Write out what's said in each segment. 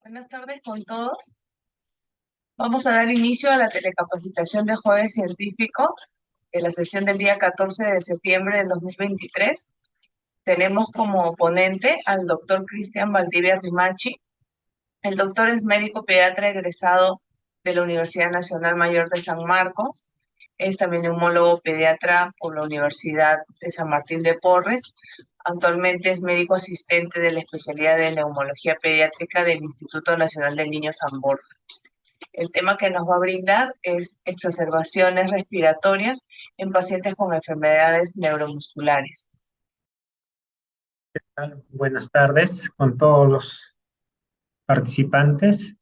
Buenas tardes con todos. Vamos a dar inicio a la telecapacitación de Jueves Científico en la sesión del día 14 de septiembre del 2023. Tenemos como ponente al doctor Cristian Valdivia Rimachi. El doctor es médico pediatra egresado de la Universidad Nacional Mayor de San Marcos. Es también neumólogo pediatra por la Universidad de San Martín de Porres. Actualmente es médico asistente de la especialidad de neumología pediátrica del Instituto Nacional del Niño San Borja. El tema que nos va a brindar es exacerbaciones respiratorias en pacientes con enfermedades neuromusculares. Buenas tardes con todos los participantes.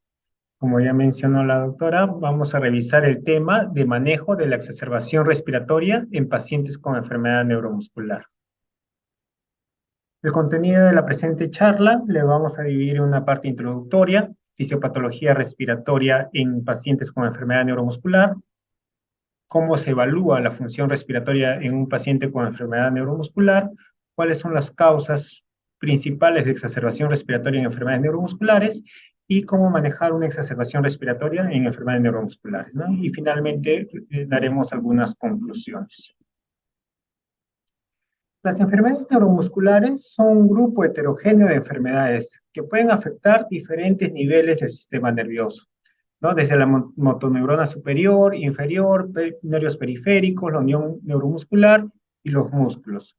Como ya mencionó la doctora, vamos a revisar el tema de manejo de la exacerbación respiratoria en pacientes con enfermedad neuromuscular. El contenido de la presente charla le vamos a dividir en una parte introductoria, fisiopatología respiratoria en pacientes con enfermedad neuromuscular, cómo se evalúa la función respiratoria en un paciente con enfermedad neuromuscular, cuáles son las causas principales de exacerbación respiratoria en enfermedades neuromusculares y cómo manejar una exacerbación respiratoria en enfermedades neuromusculares, ¿no? Y finalmente daremos algunas conclusiones. Las enfermedades neuromusculares son un grupo heterogéneo de enfermedades que pueden afectar diferentes niveles del sistema nervioso, ¿no? Desde la motoneurona superior, inferior, nervios periféricos, la unión neuromuscular y los músculos,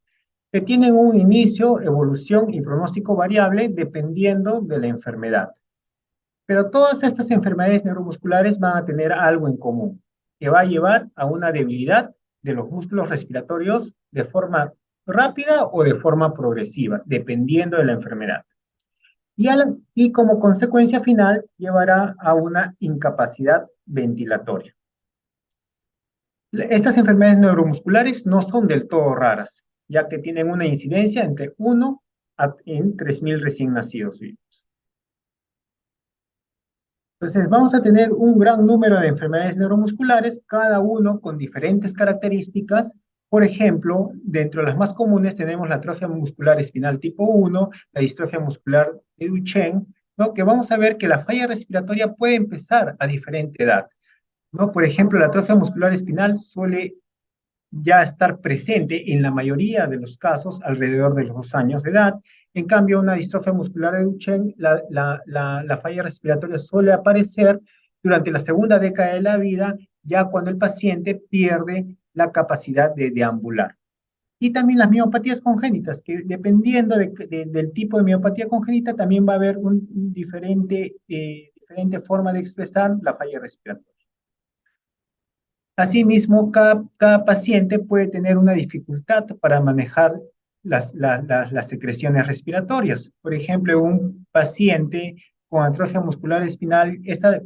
que tienen un inicio, evolución y pronóstico variable dependiendo de la enfermedad. Pero todas estas enfermedades neuromusculares van a tener algo en común, que va a llevar a una debilidad de los músculos respiratorios de forma rápida o de forma progresiva, dependiendo de la enfermedad. Y como consecuencia final llevará a una incapacidad ventilatoria. Estas enfermedades neuromusculares no son del todo raras, ya que tienen una incidencia entre 1 en 3.000 recién nacidos vivos. Entonces, vamos a tener un gran número de enfermedades neuromusculares, cada uno con diferentes características. Por ejemplo, dentro de las más comunes tenemos la atrofia muscular espinal tipo 1, la distrofia muscular de Duchenne, ¿no? Que vamos a ver que la falla respiratoria puede empezar a diferente edad, ¿no? Por ejemplo, la atrofia muscular espinal suele ya estar presente en la mayoría de los casos alrededor de los 2 años de edad. En cambio, una distrofia muscular de Duchenne, la falla respiratoria suele aparecer durante la segunda década de la vida, ya cuando el paciente pierde la capacidad de deambular. Y también las miopatías congénitas, que dependiendo del tipo de miopatía congénita, también va a haber una diferente forma de expresar la falla respiratoria. Asimismo, cada paciente puede tener una dificultad para manejar las secreciones respiratorias. Por ejemplo, un paciente con atrofia muscular espinal,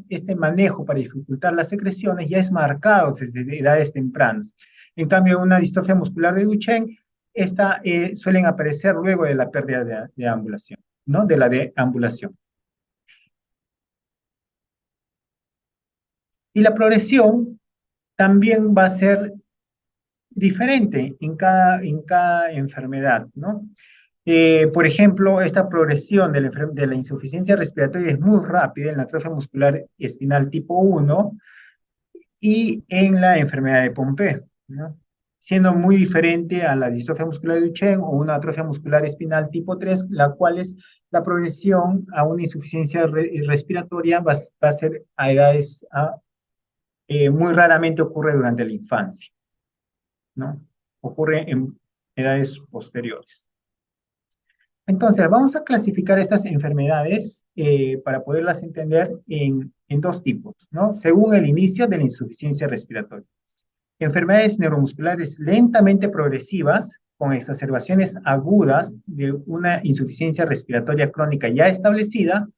este manejo para dificultar las secreciones ya es marcado desde edades tempranas. En cambio, una distrofia muscular de Duchenne, suelen aparecer luego de la pérdida de ambulación, ¿no? De la deambulación. Y la progresión también va a ser diferente en cada enfermedad, ¿no? Por ejemplo, esta progresión de la insuficiencia respiratoria es muy rápida en la atrofia muscular espinal tipo 1 y en la enfermedad de Pompe, ¿no? Siendo muy diferente a la distrofia muscular de Duchenne o una atrofia muscular espinal tipo 3, la cual es la progresión a una insuficiencia respiratoria va a ser a edades, muy raramente ocurre durante la infancia, ¿no? Ocurre en edades posteriores. Entonces, vamos a clasificar estas enfermedades para poderlas entender en dos tipos, ¿no? Según el inicio de la insuficiencia respiratoria. Enfermedades neuromusculares lentamente progresivas con exacerbaciones agudas de una insuficiencia respiratoria crónica ya establecida,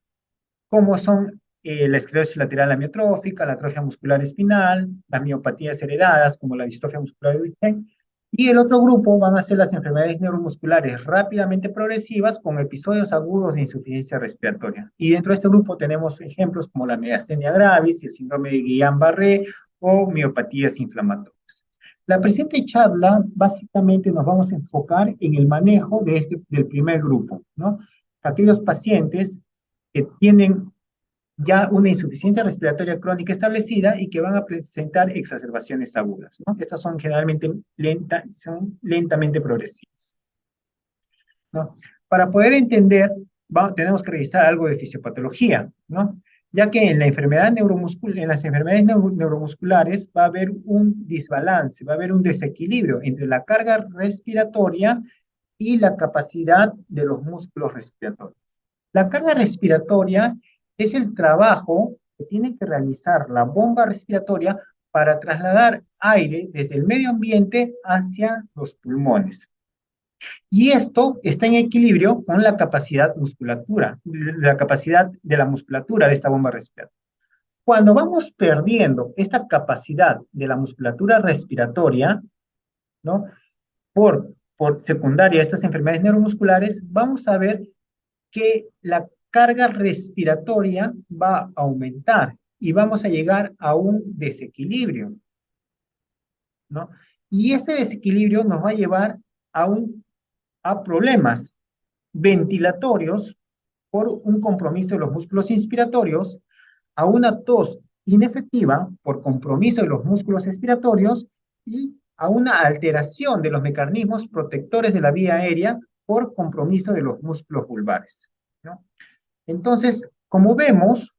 como son la esclerosis lateral amiotrófica, la atrofia muscular espinal, las miopatías heredadas, como la distrofia muscular de Duchenne, y el otro grupo van a ser las enfermedades neuromusculares rápidamente progresivas con episodios agudos de insuficiencia respiratoria. Y dentro de este grupo tenemos ejemplos como la miastenia gravis, el síndrome de Guillain-Barré o miopatías inflamatorias. La presente charla básicamente nos vamos a enfocar en el manejo del primer grupo, ¿no? Aquellos pacientes que tienen ya una insuficiencia respiratoria crónica establecida y que van a presentar exacerbaciones agudas, ¿no? Estas son generalmente son lentamente progresivas, ¿no? Para poder entender, tenemos que revisar algo de fisiopatología, ¿no? Ya que en en las enfermedades neuromusculares va a haber un desbalance, va a haber un desequilibrio entre la carga respiratoria y la capacidad de los músculos respiratorios. La carga respiratoria es el trabajo que tiene que realizar la bomba respiratoria para trasladar aire desde el medio ambiente hacia los pulmones. Y esto está en equilibrio con la capacidad de la musculatura de esta bomba respiratoria. Cuando vamos perdiendo esta capacidad de la musculatura respiratoria, ¿no? Por secundaria a estas enfermedades neuromusculares, vamos a ver que la carga respiratoria va a aumentar y vamos a llegar a un desequilibrio, ¿no? Y este desequilibrio nos va a llevar a problemas ventilatorios por un compromiso de los músculos inspiratorios, a una tos inefectiva por compromiso de los músculos expiratorios y a una alteración de los mecanismos protectores de la vía aérea por compromiso de los músculos vulvares, ¿no? Entonces, como vemos,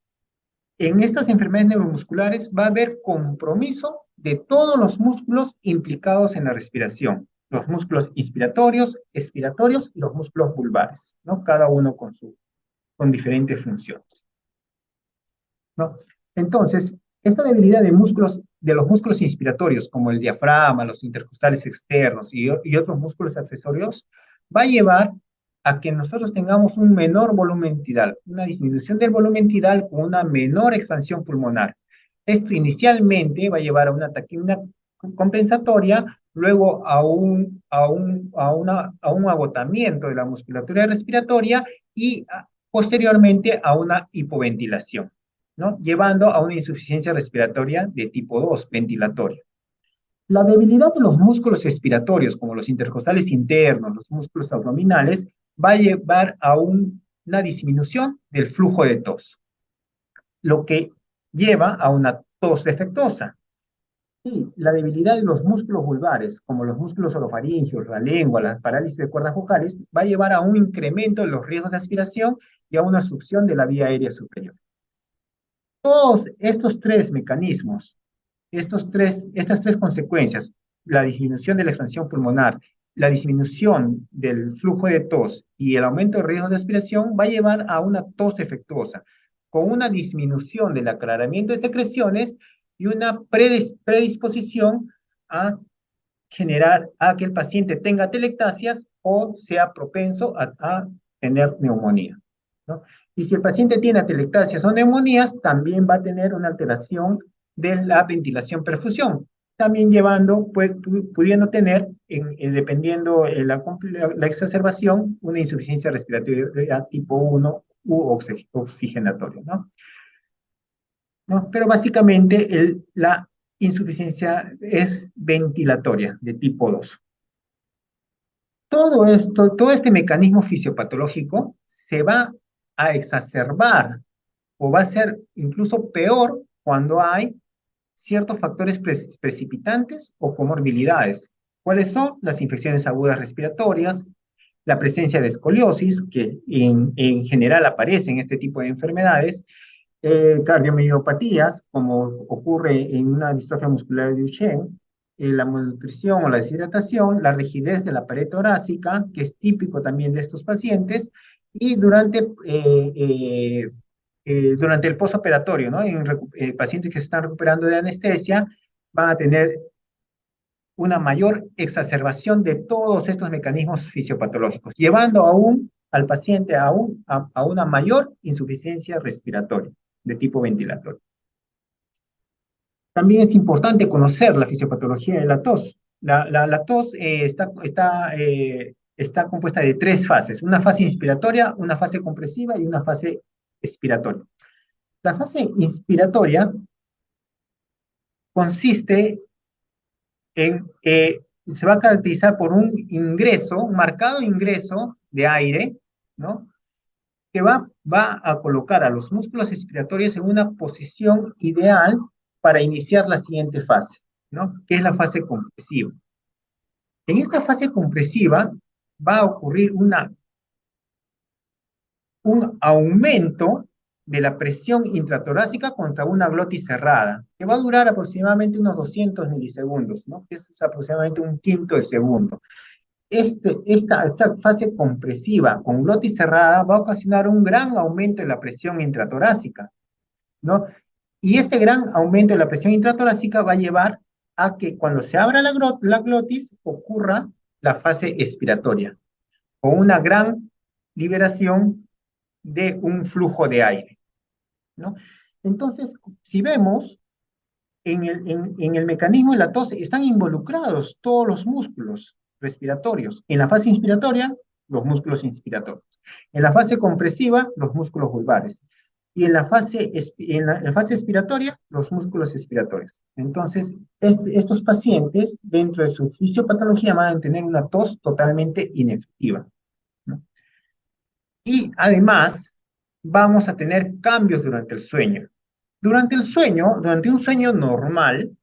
en estas enfermedades neuromusculares va a haber compromiso de todos los músculos implicados en la respiración, los músculos inspiratorios, expiratorios y los músculos vulvares, ¿no? Cada uno con diferentes funciones, ¿no? Entonces, esta debilidad de los músculos inspiratorios, como el diafragma, los intercostales externos y otros músculos accesorios, va a llevar a que nosotros tengamos un menor volumen tidal, una disminución del volumen tidal con una menor expansión pulmonar. Esto inicialmente va a llevar a una taquimia compensatoria, luego a un agotamiento de la musculatura respiratoria y posteriormente a una hipoventilación, ¿no? Llevando a una insuficiencia respiratoria de tipo 2, ventilatoria. La debilidad de los músculos expiratorios, como los intercostales internos, los músculos abdominales, va a llevar a una disminución del flujo de tos, lo que lleva a una tos defectuosa. Y la debilidad de los músculos vulvares, como los músculos orofaringeos, la lengua, las parálisis de cuerdas vocales, va a llevar a un incremento de los riesgos de aspiración y a una obstrucción de la vía aérea superior. Todos estos tres mecanismos, estas tres consecuencias, la disminución de la expansión pulmonar, la disminución del flujo de tos y el aumento de riesgos de aspiración, va a llevar a una tos defectuosa, con una disminución del aclaramiento de secreciones y una predisposición a generar a que el paciente tenga telectasias o sea propenso a tener neumonía, ¿no? Y si el paciente tiene atelectasias o neumonías, también va a tener una alteración de la ventilación-perfusión, también pudiendo tener, dependiendo la exacerbación, una insuficiencia respiratoria tipo 1 u oxigenatoria, ¿no? ¿No? Pero básicamente la insuficiencia es ventilatoria de tipo 2. Todo esto, todo este mecanismo fisiopatológico se va a exacerbar o va a ser incluso peor cuando hay ciertos factores precipitantes o comorbilidades. ¿Cuáles son? Las infecciones agudas respiratorias, la presencia de escoliosis, que en general aparece en este tipo de enfermedades, cardiomiopatías, como ocurre en una distrofia muscular de Duchenne, la malnutrición o la deshidratación, la rigidez de la pared torácica, que es típico también de estos pacientes, y durante el postoperatorio, ¿no? Pacientes que se están recuperando de anestesia, van a tener una mayor exacerbación de todos estos mecanismos fisiopatológicos, llevando al paciente a una mayor insuficiencia respiratoria de tipo ventilatorio. También es importante conocer la fisiopatología de la tos. La tos está compuesta de tres fases: una fase inspiratoria, una fase compresiva y una fase expiratoria. La fase inspiratoria consiste se va a caracterizar por un marcado ingreso de aire, ¿no? Que va va a colocar a los músculos expiratorios en una posición ideal para iniciar la siguiente fase, ¿no? Que es la fase compresiva. En esta fase compresiva va a ocurrir un aumento de la presión intratorácica contra una glotis cerrada, que va a durar aproximadamente unos 200 milisegundos, ¿no? Que es aproximadamente un quinto de segundo. Esta fase compresiva con glotis cerrada va a ocasionar un gran aumento de la presión intratorácica, ¿no? Y este gran aumento de la presión intratorácica va a llevar a que cuando se abra la glotis ocurra la fase expiratoria, con una gran liberación de un flujo de aire, ¿no? Entonces, si vemos, en el mecanismo de la tos están involucrados todos los músculos respiratorios. En la fase inspiratoria, los músculos inspiratorios. En la fase compresiva, los músculos vulvares. Y en la fase expiratoria, los músculos expiratorios. Entonces, estos pacientes, dentro de su fisiopatología, van a tener una tos totalmente inefectiva, ¿no? Y además, vamos a tener cambios durante el sueño. Durante un sueño normal,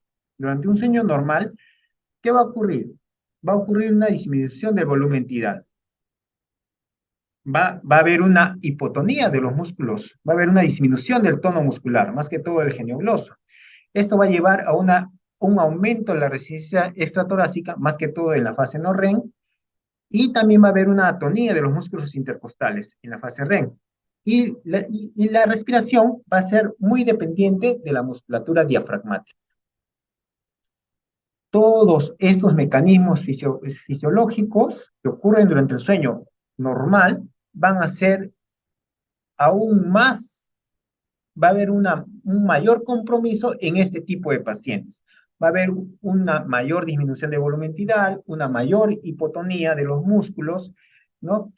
¿qué va a ocurrir? Va a ocurrir una disminución del volumen tidal. Va a haber una hipotonía de los músculos, va a haber una disminución del tono muscular, más que todo el genioglosio. Esto va a llevar a un aumento de la resistencia extratorácica, más que todo en la fase no REM, y también va a haber una atonía de los músculos intercostales en la fase REM. Y la respiración va a ser muy dependiente de la musculatura diafragmática. Todos estos mecanismos fisiológicos que ocurren durante el sueño normal van a ser aún más, va a haber un mayor compromiso en este tipo de pacientes. Va a haber una mayor disminución de volumen tidal, una mayor hipotonía de los músculos, ¿no?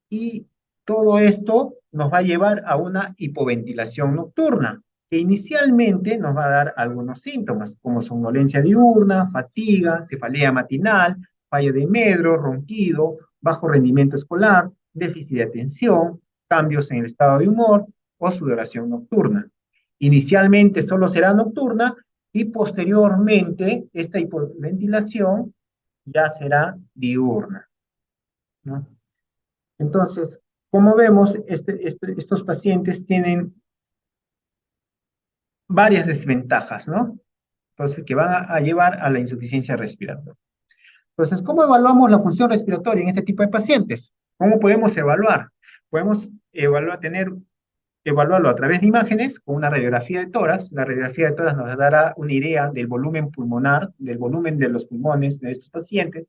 Y todo esto nos va a llevar a una hipoventilación nocturna, que inicialmente nos va a dar algunos síntomas, como somnolencia diurna, fatiga, cefalea matinal, falla de medro, ronquido, bajo rendimiento escolar, déficit de atención, cambios en el estado de humor o sudoración nocturna. Inicialmente solo será nocturna y posteriormente esta hipoventilación ya será diurna, ¿no? Entonces, como vemos, estos pacientes tienen varias desventajas, ¿no? Entonces, que van a llevar a la insuficiencia respiratoria. Entonces, ¿cómo evaluamos la función respiratoria en este tipo de pacientes? ¿Cómo podemos evaluar? Podemos evaluarlo a través de imágenes con una radiografía de tórax. La radiografía de tórax nos dará una idea del volumen pulmonar, del volumen de los pulmones de estos pacientes.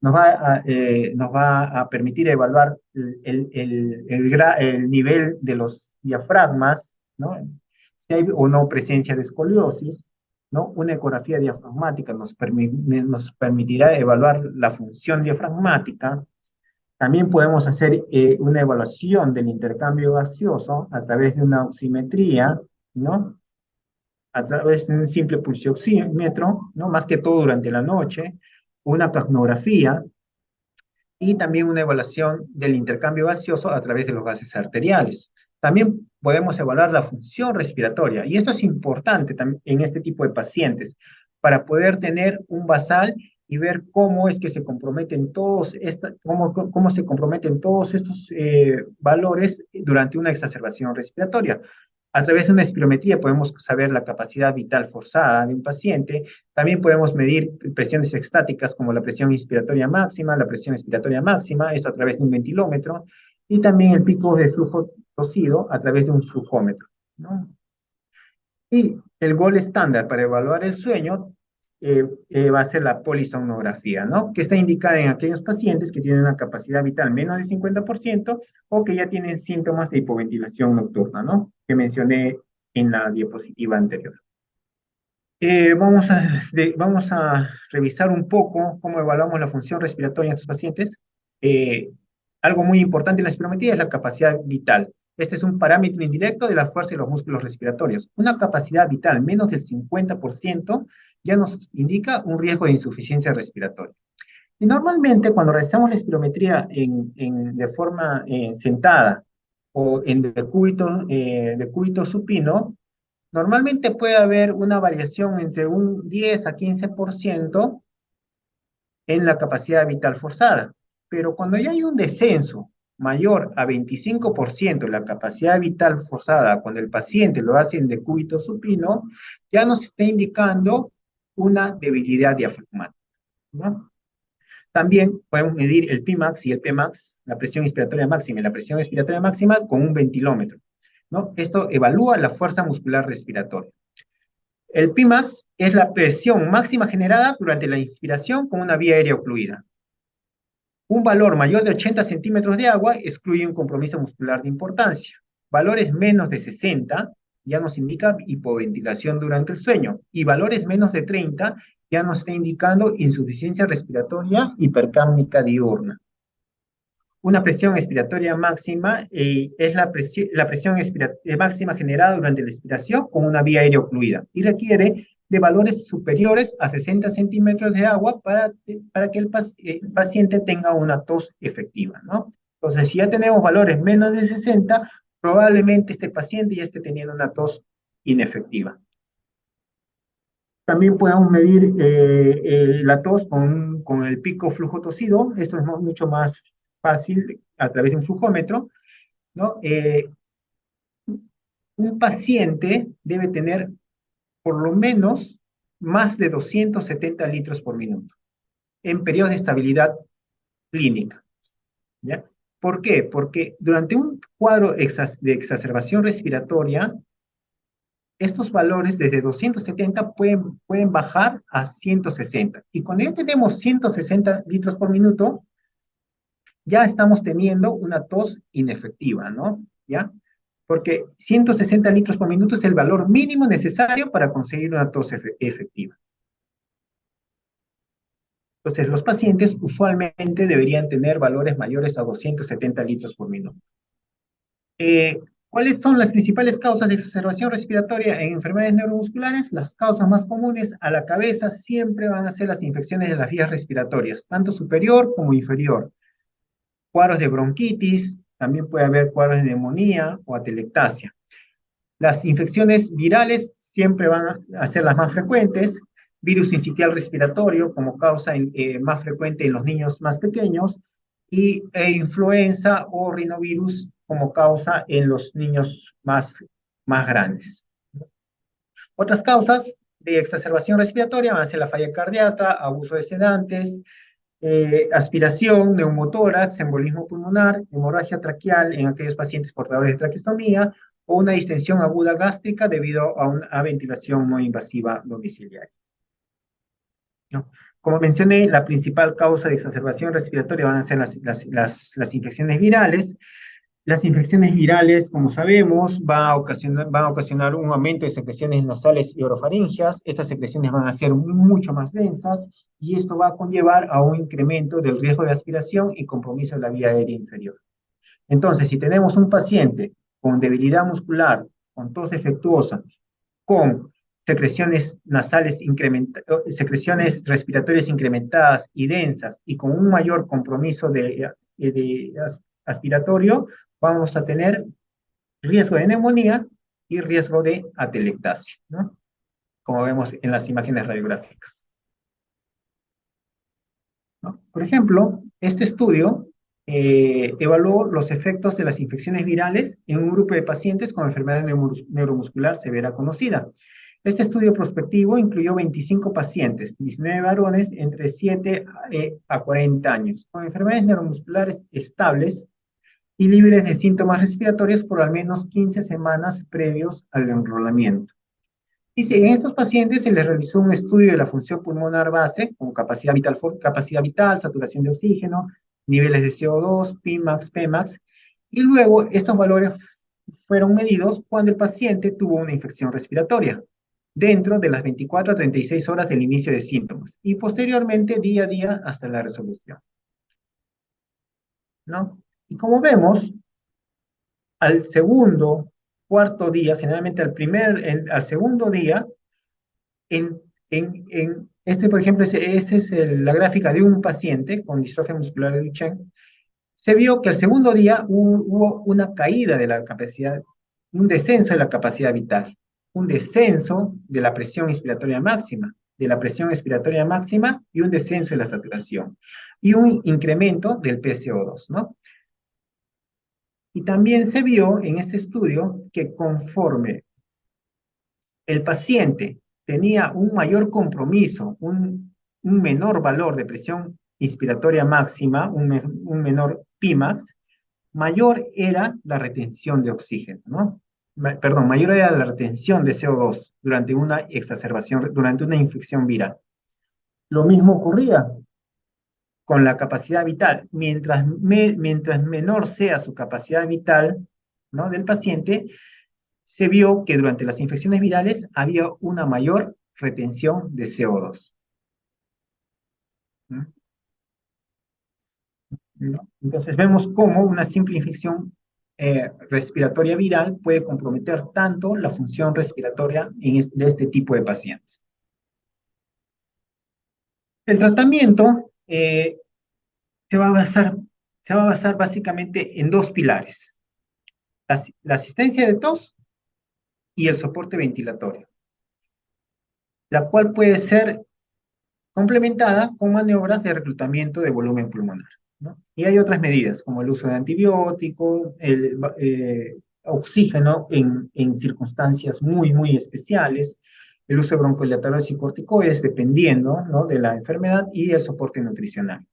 Nos va a permitir evaluar el nivel de los diafragmas, ¿no? Si hay o no presencia de escoliosis, ¿no? Una ecografía diafragmática nos permitirá evaluar la función diafragmática. También podemos hacer una evaluación del intercambio gaseoso a través de una oximetría, ¿no? A través de un simple pulsioxímetro, ¿no? Más que todo durante la noche, una capnografía y también una evaluación del intercambio gaseoso a través de los gases arteriales. También podemos evaluar la función respiratoria, y esto es importante en este tipo de pacientes, para poder tener un basal y ver cómo es que se comprometen cómo se comprometen todos estos valores durante una exacerbación respiratoria. A través de una espirometría podemos saber la capacidad vital forzada de un paciente. También podemos medir presiones estáticas como la presión inspiratoria máxima, la presión expiratoria máxima, esto a través de un ventilómetro, y también el pico de flujo tosido a través de un flujómetro, ¿no? Y el gol estándar para evaluar el sueño va a ser la polisomnografía, ¿no? Que está indicada en aquellos pacientes que tienen una capacidad vital menos del 50% o que ya tienen síntomas de hipoventilación nocturna, ¿no? Que mencioné en la diapositiva anterior. Vamos a revisar un poco cómo evaluamos la función respiratoria en estos pacientes. Eh, Algo muy importante en la espirometría es la capacidad vital. Este es un parámetro indirecto de la fuerza de los músculos respiratorios. Una capacidad vital menos del 50% ya nos indica un riesgo de insuficiencia respiratoria. Y normalmente cuando realizamos la espirometría de forma sentada o en decúbito supino, normalmente puede haber una variación entre un 10 a 15% en la capacidad vital forzada. Pero cuando ya hay un descenso mayor a 25% de la capacidad vital forzada, cuando el paciente lo hace en decúbito supino, ya nos está indicando una debilidad diafragmática, ¿no? También podemos medir el Pmax y el Pmax, la presión inspiratoria máxima y la presión expiratoria máxima con un ventilómetro, ¿no? Esto evalúa la fuerza muscular respiratoria. El Pmax es la presión máxima generada durante la inspiración con una vía aérea ocluida. Un valor mayor de 80 centímetros de agua excluye un compromiso muscular de importancia. Valores menos de 60 ya nos indica hipoventilación durante el sueño y valores menos de 30 ya nos está indicando insuficiencia respiratoria hipercápnica diurna. Una presión expiratoria máxima es la presión máxima generada durante la expiración con una vía aérea ocluida y requiere de valores superiores a 60 centímetros de agua para que el paciente tenga una tos efectiva, ¿no? Entonces, si ya tenemos valores menos de 60, probablemente este paciente ya esté teniendo una tos inefectiva. También podemos medir la tos con el pico flujo tosido. Esto es mucho más fácil a través de un flujómetro, ¿no? Un paciente debe tener por lo menos más de 270 litros por minuto en periodos de estabilidad clínica, ¿ya? ¿Por qué? Porque durante un cuadro de exacerbación respiratoria, estos valores desde 270 pueden bajar a 160. Y cuando ya tenemos 160 litros por minuto, ya estamos teniendo una tos inefectiva, ¿no? ¿Ya? Porque 160 litros por minuto es el valor mínimo necesario para conseguir una tos efectiva. Entonces, los pacientes usualmente deberían tener valores mayores a 270 litros por minuto. ¿Cuáles son las principales causas de exacerbación respiratoria en enfermedades neuromusculares? Las causas más comunes a la cabeza siempre van a ser las infecciones de las vías respiratorias, tanto superior como inferior. Cuadros de bronquitis, también puede haber cuadros de neumonía o atelectasia. Las infecciones virales siempre van a ser las más frecuentes, virus sincitial respiratorio como causa más frecuente en los niños más pequeños, e influenza o rinovirus como causa en los niños más grandes. Otras causas de exacerbación respiratoria van a ser la falla cardíaca, abuso de sedantes, aspiración, neumotórax, embolismo pulmonar, hemorragia traqueal en aquellos pacientes portadores de traqueostomía o una distensión aguda gástrica debido a una ventilación no invasiva domiciliaria, ¿no? Como mencioné, la principal causa de exacerbación respiratoria van a ser las infecciones virales. Las infecciones virales, como sabemos, van a ocasionar un aumento de secreciones nasales y orofaringeas. Estas secreciones van a ser mucho más densas y esto va a conllevar a un incremento del riesgo de aspiración y compromiso de la vía aérea inferior. Entonces, si tenemos un paciente con debilidad muscular, con tos defectuosa, con secreciones nasales secreciones respiratorias incrementadas y densas y con un mayor compromiso aspiratorio, vamos a tener riesgo de neumonía y riesgo de atelectasia, ¿no? Como vemos en las imágenes radiográficas, ¿no? Por ejemplo, este estudio evaluó los efectos de las infecciones virales en un grupo de pacientes con enfermedad neuromuscular severa conocida. Este estudio prospectivo incluyó 25 pacientes, 19 varones entre 7 a 40 años, con enfermedades neuromusculares estables y libres de síntomas respiratorios por al menos 15 semanas previos al enrolamiento. Dice, en estos pacientes se les realizó un estudio de la función pulmonar base, como capacidad vital, saturación de oxígeno, niveles de CO2, Pmax, Pmax, y luego estos valores fueron medidos cuando el paciente tuvo una infección respiratoria, dentro de las 24 a 36 horas del inicio de síntomas, y posteriormente día a día hasta la resolución, ¿no? Y como vemos, al segundo, cuarto día, generalmente al segundo día, por ejemplo, esa es la gráfica de un paciente con distrofia muscular de Duchenne. se vio que el segundo día hubo una caída de la capacidad, un descenso de la capacidad vital, un descenso de la presión inspiratoria máxima, y un descenso de la saturación, y un incremento del PCO2, ¿no? Y también se vio en este estudio que conforme el paciente tenía un mayor compromiso, un menor valor de presión inspiratoria máxima, un menor Pimax, mayor era la retención de oxígeno, ¿no? Perdón, mayor era la retención de CO2 durante una exacerbación, durante una infección viral. Lo mismo ocurría con la capacidad vital. Mientras menor sea su capacidad vital, ¿no?, del paciente, se vio que durante las infecciones virales había una mayor retención de CO2. ¿No? ¿No? Entonces vemos cómo una simple infección respiratoria viral puede comprometer tanto la función respiratoria de este tipo de pacientes. El tratamiento se va a basar, se va a basar básicamente en dos pilares: la asistencia de tos y el soporte ventilatorio, la cual puede ser complementada con maniobras de reclutamiento de volumen pulmonar, ¿no? Y hay otras medidas, como el uso de antibióticos, el oxígeno en circunstancias muy especiales, el uso de broncodilatadores y corticoides, dependiendo, ¿no?, de la enfermedad, y el soporte nutricional,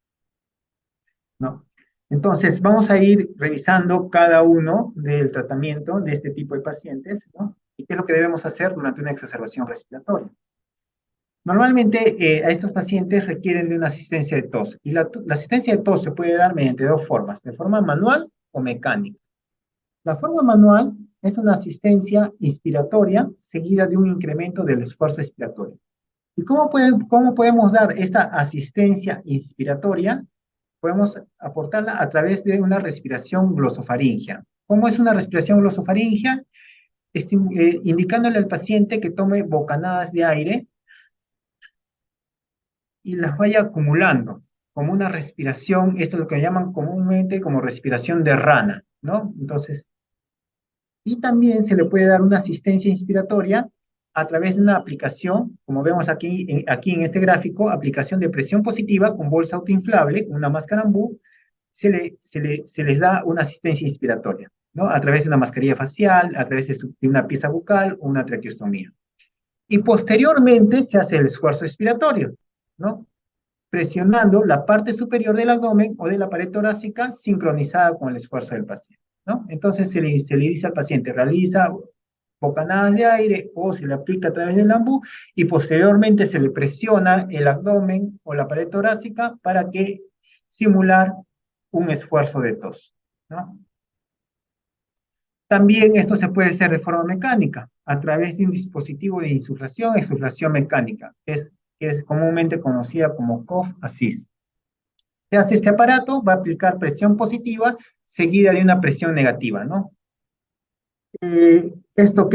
¿no? Entonces, vamos a ir revisando cada uno del tratamiento de este tipo de pacientes, ¿no? Y qué es lo que debemos hacer durante una exacerbación respiratoria. Normalmente a estos pacientes requieren de una asistencia de tos, y la asistencia de tos se puede dar mediante dos formas: de forma manual o mecánica. La forma manual es una asistencia inspiratoria seguida de un incremento del esfuerzo expiratorio. ¿Y cómo podemos dar esta asistencia inspiratoria? Podemos aportarla a través de una respiración glosofaringea. ¿Cómo es una respiración glosofaringea? Indicándole al paciente que tome bocanadas de aire y las vaya acumulando como una respiración. Esto es lo que llaman comúnmente como respiración de rana, ¿no? Entonces, y también se le puede dar una asistencia inspiratoria a través de una aplicación, como vemos aquí en este gráfico: aplicación de presión positiva con bolsa autoinflable, con una máscara Ambu. Se les da una asistencia inspiratoria, ¿no?, a través de una mascarilla facial, a través de una pieza bucal o una traqueostomía. Y posteriormente se hace el esfuerzo expiratorio, ¿no?, presionando la parte superior del abdomen o de la pared torácica sincronizada con el esfuerzo del paciente, ¿no? Entonces se le dice al paciente: realiza bocanadas de aire, o se le aplica a través del ambú, y posteriormente se le presiona el abdomen o la pared torácica para que simular un esfuerzo de tos, ¿no? También esto se puede hacer de forma mecánica, a través de un dispositivo de insuflación, exuflación mecánica, que es comúnmente conocida como Cough Assist. Se hace este aparato, va a aplicar presión positiva seguida de una presión negativa, ¿no? Esto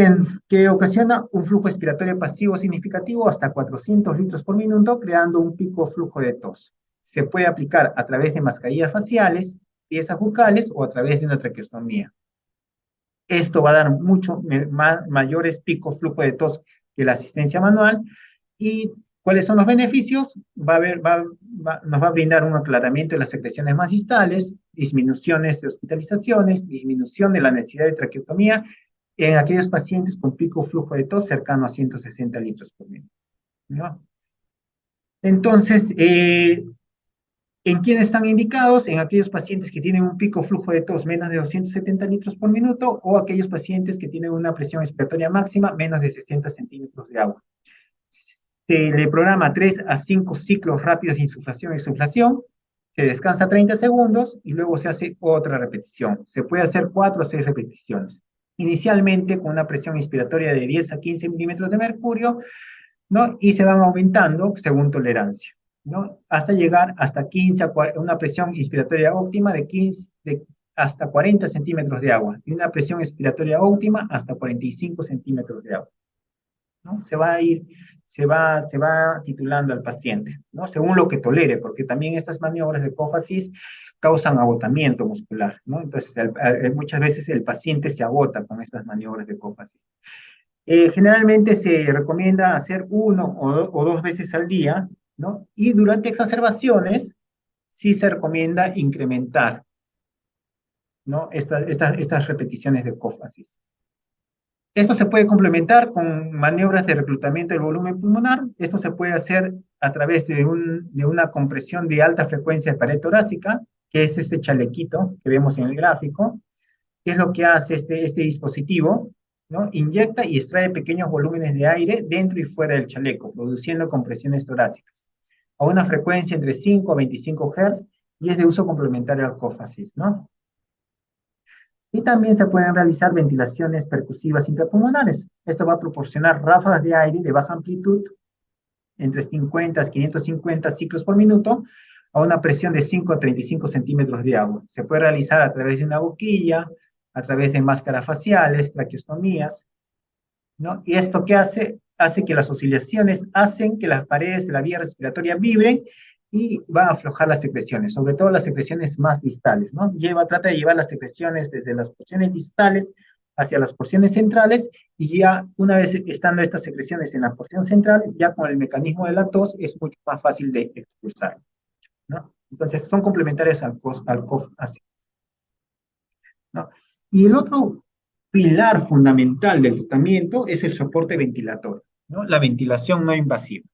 que ocasiona un flujo expiratorio pasivo significativo hasta 400 litros por minuto, creando un pico flujo de tos. Se puede aplicar a través de mascarillas faciales, piezas bucales o a través de una traqueostomía. Esto va a dar mayores picos flujo de tos que la asistencia manual. ¿Y cuáles son los beneficios? Nos va a brindar un aclaramiento de las secreciones más distales, disminuciones de hospitalizaciones, disminución de la necesidad de traqueotomía en aquellos pacientes con pico flujo de tos cercano a 160 litros por minuto, ¿no? Entonces, ¿en quiénes están indicados? En aquellos pacientes que tienen un pico flujo de tos menos de 270 litros por minuto, o aquellos pacientes que tienen una presión expiratoria máxima menos de 60 centímetros de agua. Se le programa 3 a 5 ciclos rápidos de insuflación y exuflación, se descansa 30 segundos y luego se hace otra repetición. Se puede hacer 4 o 6 repeticiones. Inicialmente con una presión inspiratoria de 10 a 15 milímetros de mercurio, ¿no?, y se van aumentando según tolerancia, ¿no?, hasta llegar hasta 15 a una presión inspiratoria óptima hasta 40 centímetros de agua, y una presión expiratoria óptima hasta 45 centímetros de agua, ¿no? Se va titulando al paciente, ¿no?, según lo que tolere, porque también estas maniobras de COFACIS causan agotamiento muscular, ¿no? Entonces, muchas veces el paciente se agota con estas maniobras de cofasis. Generalmente se recomienda hacer uno o dos veces al día, ¿no? Y durante exacerbaciones sí se recomienda incrementar, ¿no? Estas repeticiones de cofasis. Esto se puede complementar con maniobras de reclutamiento del volumen pulmonar. Esto se puede hacer a través de una compresión de alta frecuencia de pared torácica, que es este chalequito que vemos en el gráfico. ¿Qué es lo que hace este dispositivo? ¿No? Inyecta y extrae pequeños volúmenes de aire dentro y fuera del chaleco, produciendo compresiones torácicas a una frecuencia entre 5 a 25 Hz y es de uso complementario al cofasis, ¿no? Y también se pueden realizar ventilaciones percusivas intrapulmonares. Esto va a proporcionar ráfagas de aire de baja amplitud, entre 50 y 550 ciclos por minuto, a una presión de 5 a 35 centímetros de agua. Se puede realizar a través de una boquilla, a través de máscaras faciales, traqueostomías, ¿no? ¿Y esto qué hace? Hace que las oscilaciones hacen que las paredes de la vía respiratoria vibren y va a aflojar las secreciones, sobre todo las secreciones más distales, ¿no? Trata de llevar las secreciones desde las porciones distales hacia las porciones centrales y ya una vez estando estas secreciones en la porción central, ya con el mecanismo de la tos es mucho más fácil de expulsar, ¿no? Entonces son complementarias al COF, ¿no? Y el otro pilar fundamental del tratamiento es el soporte ventilatorio, ¿no? La ventilación no invasiva.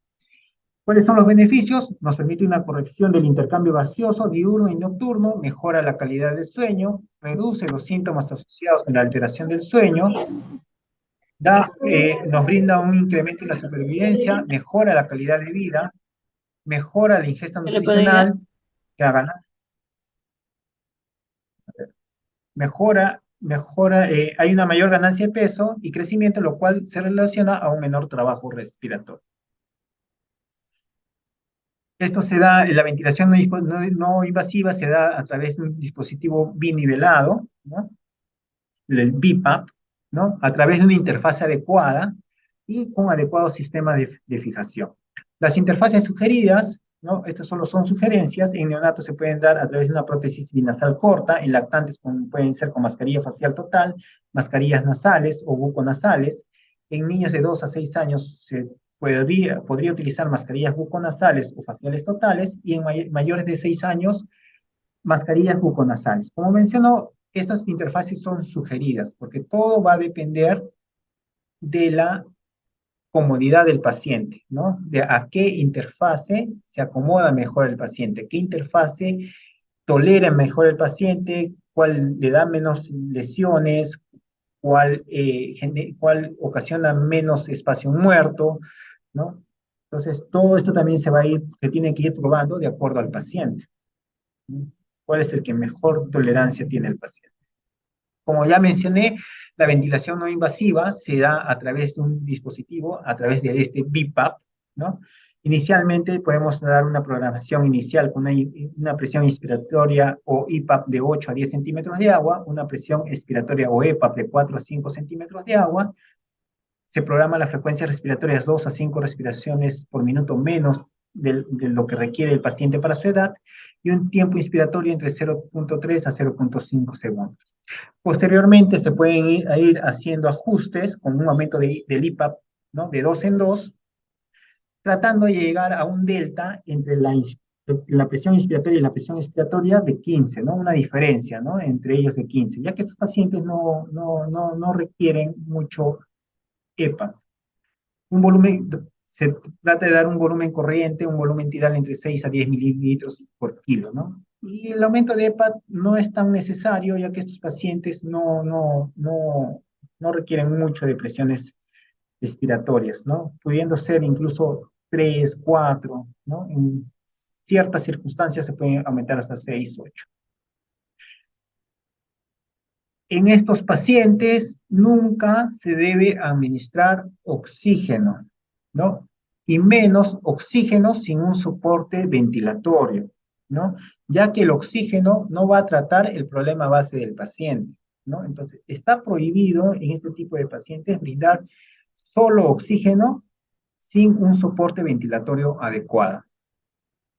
¿Cuáles son los beneficios? Nos permite una corrección del intercambio gaseoso diurno y nocturno, mejora la calidad del sueño, reduce los síntomas asociados con la alteración del sueño, nos brinda un incremento en la supervivencia, mejora la calidad de vida, mejora la ingesta ¿Se le puede guiar? nutricional, que hagan, hay una mayor ganancia de peso y crecimiento, lo cual se relaciona a un menor trabajo respiratorio. Esto se da, la ventilación no invasiva se da a través de un dispositivo binivelado, ¿no? El BiPAP, ¿no? A través de una interfaz adecuada y con adecuado sistema de fijación. Las interfaces sugeridas, ¿no? Estas solo son sugerencias, en neonatos se pueden dar a través de una prótesis binasal corta, en lactantes pueden ser con mascarilla facial total, mascarillas nasales o buconasales, en niños de 2 a 6 años se podría utilizar mascarillas buconasales o faciales totales, y en mayores de 6 años, mascarillas buconasales. Como menciono, estas interfaces son sugeridas, porque todo va a depender de la comodidad del paciente, ¿no? De a qué interfase se acomoda mejor el paciente, qué interfase tolera mejor el paciente, cuál le da menos lesiones, cuál ocasiona menos espacio muerto, ¿no? Entonces, todo esto también se tiene que ir probando de acuerdo al paciente, ¿no? ¿Cuál es el que mejor tolerancia tiene el paciente? Como ya mencioné, la ventilación no invasiva se da a través de un dispositivo, a través de este BiPAP, ¿no? Inicialmente podemos dar una programación inicial con una presión inspiratoria o IPAP de 8 a 10 centímetros de agua, una presión expiratoria o EPAP de 4 a 5 centímetros de agua. Se programa las frecuencias respiratorias 2 a 5 respiraciones por minuto menos de lo que requiere el paciente para su edad, y un tiempo inspiratorio entre 0.3 a 0.5 segundos. Posteriormente se pueden ir haciendo ajustes con un aumento del IPAP, ¿no? De 2 en 2, tratando de llegar a un delta entre la presión inspiratoria y la presión expiratoria de 15, ¿no? Una diferencia, ¿no? Entre ellos de 15, ya que estos pacientes no requieren mucho EPA. Se trata de dar un volumen corriente, un volumen tidal entre 6 a 10 mililitros por kilo, ¿no? Y el aumento de EPA no es tan necesario, ya que estos pacientes no requieren mucho de presiones respiratorias, ¿no? Pudiendo ser incluso 3, 4, ¿no? En ciertas circunstancias se pueden aumentar hasta 6, 8. En estos pacientes nunca se debe administrar oxígeno, ¿no? Y menos oxígeno sin un soporte ventilatorio, ¿no? Ya que el oxígeno no va a tratar el problema base del paciente, ¿no? Entonces, está prohibido en este tipo de pacientes brindar solo oxígeno sin un soporte ventilatorio adecuado.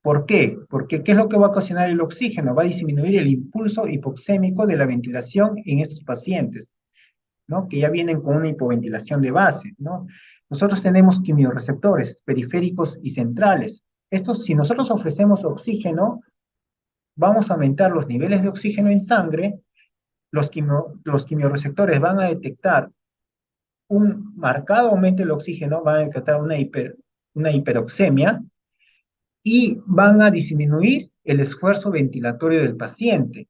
¿Por qué? Porque ¿qué es lo que va a ocasionar el oxígeno? Va a disminuir el impulso hipoxémico de la ventilación en estos pacientes, ¿no? Que ya vienen con una hipoventilación de base, ¿no? Nosotros tenemos quimiorreceptores periféricos y centrales. Estos, si nosotros ofrecemos oxígeno, vamos a aumentar los niveles de oxígeno en sangre, los quimiorreceptores van a detectar un marcado aumento del oxígeno, van a detectar una hiperoxemia y van a disminuir el esfuerzo ventilatorio del paciente.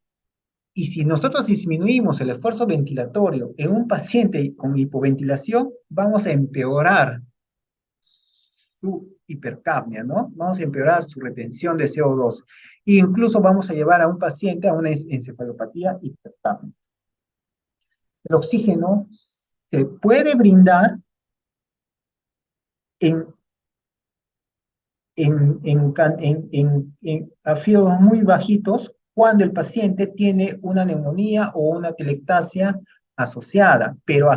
Y si nosotros disminuimos el esfuerzo ventilatorio en un paciente con hipoventilación, vamos a empeorar su hipercapnia, ¿no? Vamos a empeorar su retención de CO2. E incluso vamos a llevar a un paciente a una encefalopatía hipercapnia. El oxígeno se puede brindar en, a fieros muy bajitos cuando el paciente tiene una neumonía o una telectasia asociada, pero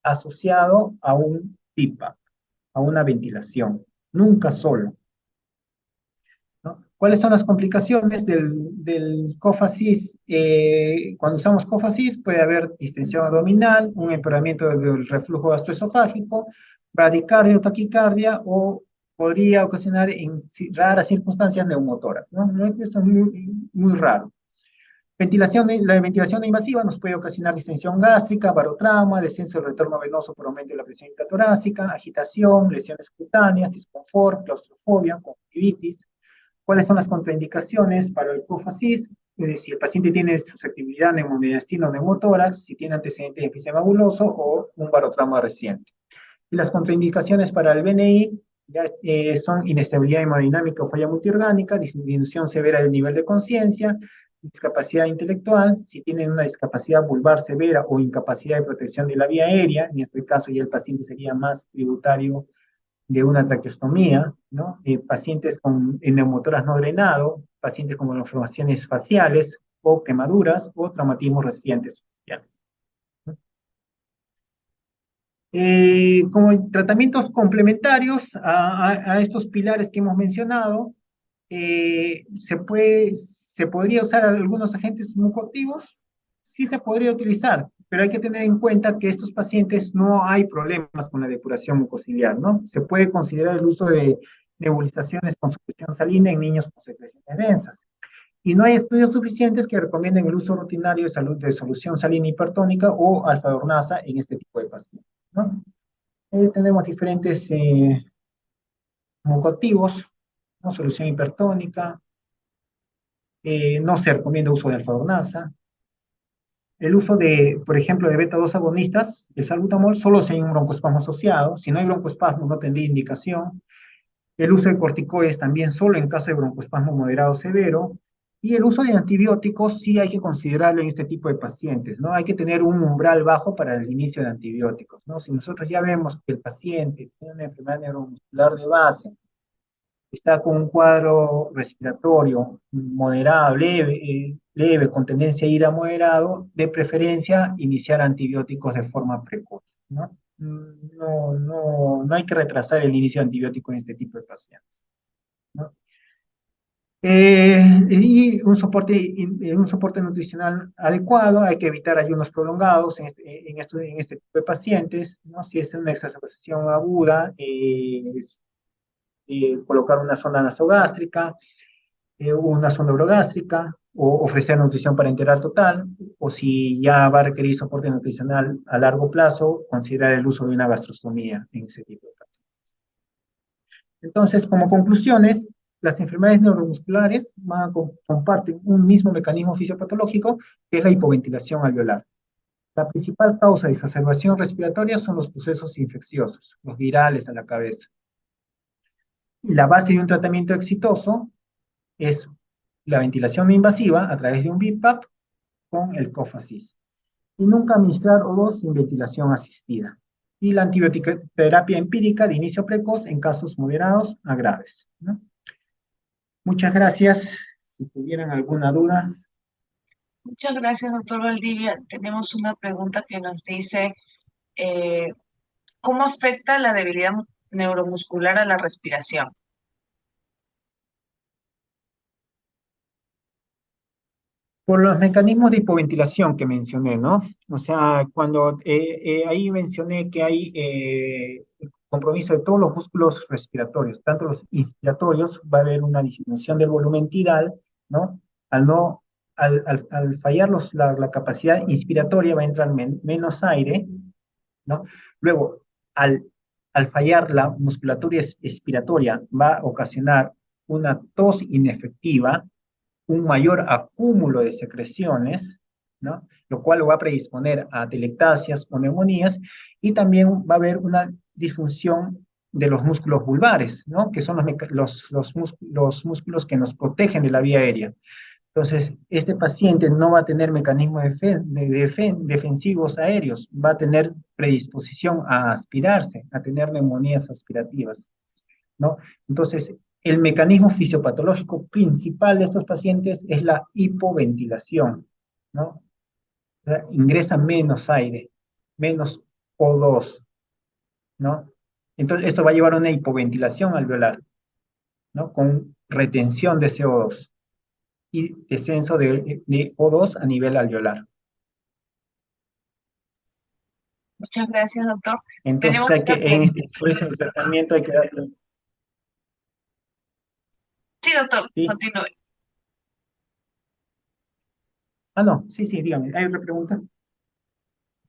asociado a un PIPA, a una ventilación, nunca solo, ¿no? ¿Cuáles son las complicaciones del COFACIS? Cuando usamos COFACIS puede haber distensión abdominal, un empeoramiento del reflujo gastroesofágico, bradicardia o taquicardia, o podría ocasionar en raras circunstancias neumotoras, ¿no? Esto es muy, muy raro. La ventilación invasiva nos puede ocasionar distensión gástrica, barotrauma, descenso del retorno venoso por aumento de la presión intratorácica, agitación, lesiones cutáneas, disconfort, claustrofobia, conjuntivitis. ¿Cuáles son las contraindicaciones para el COFACIS? Si el paciente tiene susceptibilidad neumomediastina o neumotórax, si tiene antecedentes de enfisema buloso o un barotrauma reciente. Y las contraindicaciones para el BNI ya, son inestabilidad hemodinámica o falla multiorgánica, disminución severa del nivel de conciencia, discapacidad intelectual, si tienen una discapacidad vulvar severa o incapacidad de protección de la vía aérea, en este caso ya el paciente sería más tributario de una traqueostomía, ¿no? Pacientes con neumotoras no drenado, pacientes con malformaciones faciales o quemaduras o traumatismos recientes. Como tratamientos complementarios a estos pilares que hemos mencionado, se podría usar algunos agentes mucoactivos, sí se podría utilizar, pero hay que tener en cuenta que estos pacientes no hay problemas con la depuración mucociliar, ¿no? Se puede considerar el uso de nebulizaciones con solución salina en niños con secreciones densas. Y no hay estudios suficientes que recomienden el uso rutinario de solución salina hipertónica o alfa-dornasa en este tipo de pacientes, ¿no? Tenemos diferentes mucoactivos, ¿no? Solución hipertónica, no se recomienda uso de alfa-dornasa. El uso de, por ejemplo, de beta-2 agonistas, el salbutamol, solo si hay un broncoespasmo asociado. Si no hay broncoespasmo, no tendría indicación. El uso de corticoides también solo en caso de broncoespasmo moderado o severo. Y el uso de antibióticos sí hay que considerarlo en este tipo de pacientes, ¿no? Hay que tener un umbral bajo para el inicio de antibióticos, ¿no? Si nosotros ya vemos que el paciente tiene una enfermedad neuromuscular de base, está con un cuadro respiratorio moderado, leve, con tendencia a ir a moderado, de preferencia iniciar antibióticos de forma precoz, ¿no? No hay que retrasar el inicio de antibiótico en este tipo de pacientes, ¿no? Y un soporte nutricional adecuado, hay que evitar ayunos prolongados en este tipo de pacientes, ¿no? Si es una exacerbación aguda, colocar una sonda nasogástrica, una sonda orogástrica, o ofrecer nutrición parenteral total, o si ya va a requerir soporte nutricional a largo plazo, considerar el uso de una gastrostomía en ese tipo de casos. Entonces, como conclusiones, las enfermedades neuromusculares comparten un mismo mecanismo fisiopatológico, que es la hipoventilación alveolar. La principal causa de exacerbación respiratoria son los procesos infecciosos, los virales a la cabeza. Y la base de un tratamiento exitoso es la ventilación no invasiva a través de un BiPAP con el COFACIS. Y nunca administrar O2 sin ventilación asistida. Y la antibioterapia empírica de inicio precoz en casos moderados a graves, ¿no? Muchas gracias. Si tuvieran alguna duda. Muchas gracias, doctor Valdivia. Tenemos una pregunta que nos dice, eh, ¿cómo afecta la debilidad neuromuscular a la respiración? Por los mecanismos de hipoventilación que mencioné, ¿no? O sea, cuando ahí mencioné que hay compromiso de todos los músculos respiratorios, tanto los inspiratorios, va a haber una disminución del volumen tidal, ¿no? Al no, al fallar la capacidad inspiratoria va a entrar menos aire, ¿no? Luego, al, al fallar la musculatura expiratoria, va a ocasionar una tos inefectiva, un mayor acúmulo de secreciones, ¿no? Lo cual lo va a predisponer a telectasias o neumonías, y también va a haber una disfunción de los músculos vulvares, ¿no? Que son los músculos que nos protegen de la vía aérea. Entonces, este paciente no va a tener mecanismos defensivos aéreos, va a tener predisposición a aspirarse, a tener neumonías aspirativas, ¿no? Entonces, el mecanismo fisiopatológico principal de estos pacientes es la hipoventilación, ¿no? O sea, ingresa menos aire, menos O2, ¿no? Entonces, esto va a llevar a una hipoventilación alveolar, ¿no? Con retención de CO2 y descenso de O2 a nivel alveolar. Muchas gracias, doctor. Entonces, Tenemos hay que, otra pregunta. por este tratamiento hay que darle, Sí, doctor, ¿sí? continúe. Ah, no, sí, sí, dígame, ¿hay otra pregunta?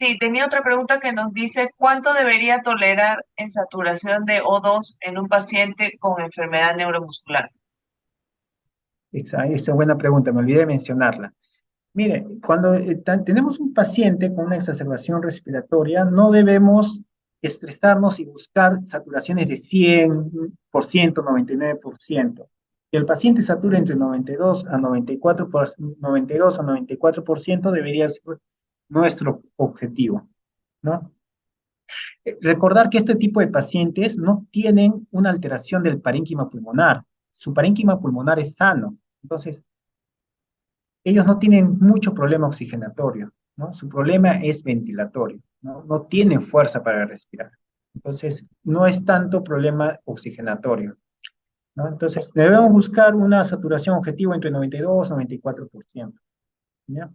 Sí, tenía otra pregunta que nos dice, ¿cuánto debería tolerar en saturación de O2 en un paciente con enfermedad neuromuscular? Esa es buena pregunta, me olvidé de mencionarla. Mire, cuando tenemos un paciente con una exacerbación respiratoria, no debemos estresarnos y buscar saturaciones de 100%, 99%. Que el paciente sature entre 92 a 92 a 94% debería ser nuestro objetivo, ¿no? Recordar que este tipo de pacientes no tienen una alteración del parénquima pulmonar. Su parénquima pulmonar es sano. Entonces, ellos no tienen mucho problema oxigenatorio, ¿no? Su problema es ventilatorio, ¿no? No tienen fuerza para respirar. Entonces, no es tanto problema oxigenatorio, ¿no? Entonces, debemos buscar una saturación objetiva entre 92 y 94%, ¿ya?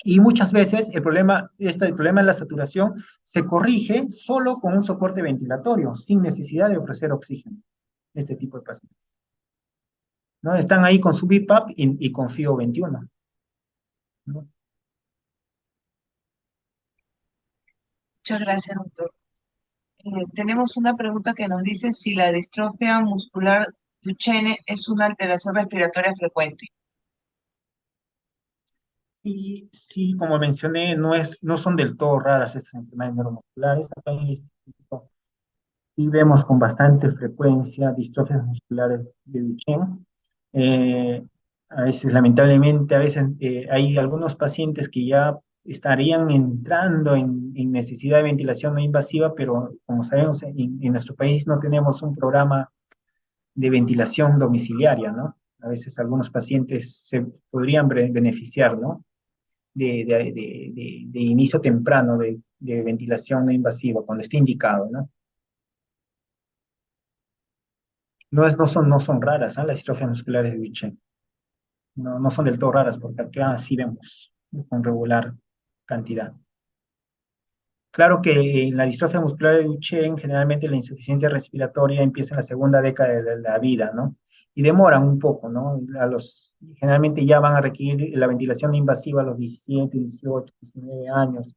Y muchas veces el problema de la saturación se corrige solo con un soporte ventilatorio, sin necesidad de ofrecer oxígeno, este tipo de pacientes, ¿no? Están ahí con su BiPAP y con FiO 21, ¿no? Muchas gracias, doctor. Tenemos una pregunta que nos dice si la distrofia muscular Duchenne es una alteración respiratoria frecuente. Y sí, como mencioné, no son del todo raras estas enfermedades neuromusculares. Acá en el instituto sí vemos con bastante frecuencia distrofias musculares de Duchenne. Eh, a veces, lamentablemente, a veces hay algunos pacientes que ya estarían entrando en necesidad de ventilación no invasiva, pero como sabemos, en nuestro país no tenemos un programa de ventilación domiciliaria, ¿no? A veces algunos pacientes se podrían beneficiar, ¿no? De inicio temprano de ventilación no invasiva, cuando esté indicado, ¿no? No son raras, ¿ah? Las distrofias musculares de Duchenne. No son del todo raras, porque acá sí vemos con regular cantidad. Claro que en la distrofia muscular de Duchenne, generalmente la insuficiencia respiratoria empieza en la segunda década de la vida, ¿no? Y demoran un poco, ¿no? Generalmente ya van a requerir la ventilación invasiva a los 17, 18, 19 años,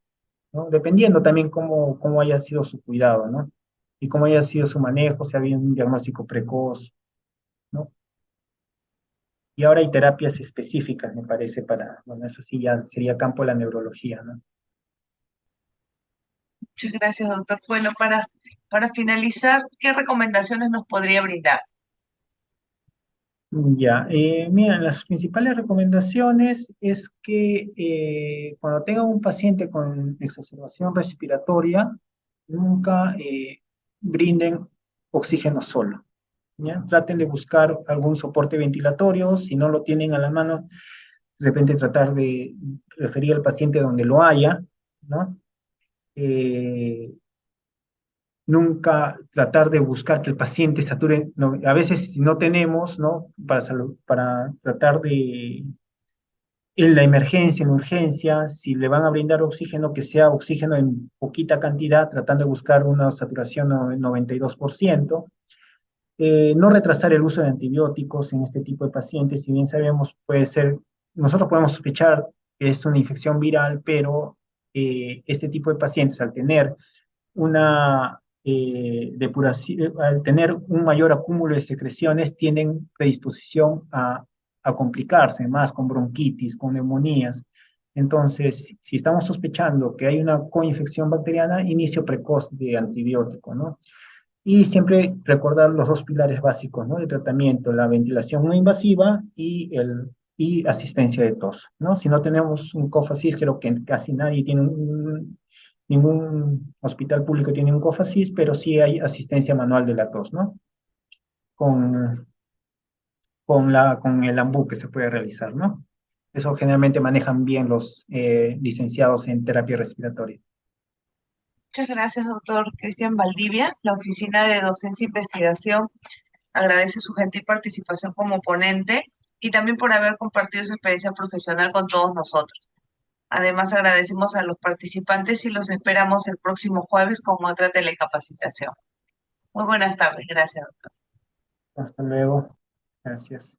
¿no? Dependiendo también cómo haya sido su cuidado, ¿no? Y cómo haya sido su manejo, si había un diagnóstico precoz, ¿no? Y ahora hay terapias específicas, me parece, bueno, eso sí ya sería campo de la neurología, ¿no? Muchas gracias, doctor. Bueno, para finalizar, ¿qué recomendaciones nos podría brindar? Ya, mira, las principales recomendaciones es que cuando tengan un paciente con exacerbación respiratoria, nunca brinden oxígeno solo, ¿ya? Traten de buscar algún soporte ventilatorio, si no lo tienen a la mano, de repente tratar de referir al paciente donde lo haya, ¿no? Eh, Nunca tratar de buscar que el paciente sature, a veces si no tenemos, ¿no? Para tratar de en la emergencia, en urgencia, si le van a brindar oxígeno, que sea oxígeno en poquita cantidad, tratando de buscar una saturación del 92%. No retrasar el uso de antibióticos en este tipo de pacientes, si bien sabemos, puede ser, nosotros podemos sospechar que es una infección viral, pero este tipo de pacientes, al tener una depuración, al tener un mayor acúmulo de secreciones, tienen predisposición a complicarse más con bronquitis, con neumonías. Entonces, si estamos sospechando que hay una coinfección bacteriana, inicio precoz de antibiótico, ¿no? Y siempre recordar los dos pilares básicos, ¿no? De tratamiento, la ventilación no invasiva y asistencia de tos, ¿no? Si no tenemos un COFACIS, creo que casi nadie tiene ningún hospital público tiene un COFACIS, pero sí hay asistencia manual de la tos, ¿no? Con, con el AMBU que se puede realizar, ¿no? Eso generalmente manejan bien los licenciados en terapia respiratoria. Muchas gracias, doctor Cristian Valdivia. La Oficina de Docencia e Investigación agradece su gentil participación como ponente y también por haber compartido su experiencia profesional con todos nosotros. Además, agradecemos a los participantes y los esperamos el próximo jueves con otra telecapacitación. Muy buenas tardes, gracias. Hasta luego. Gracias.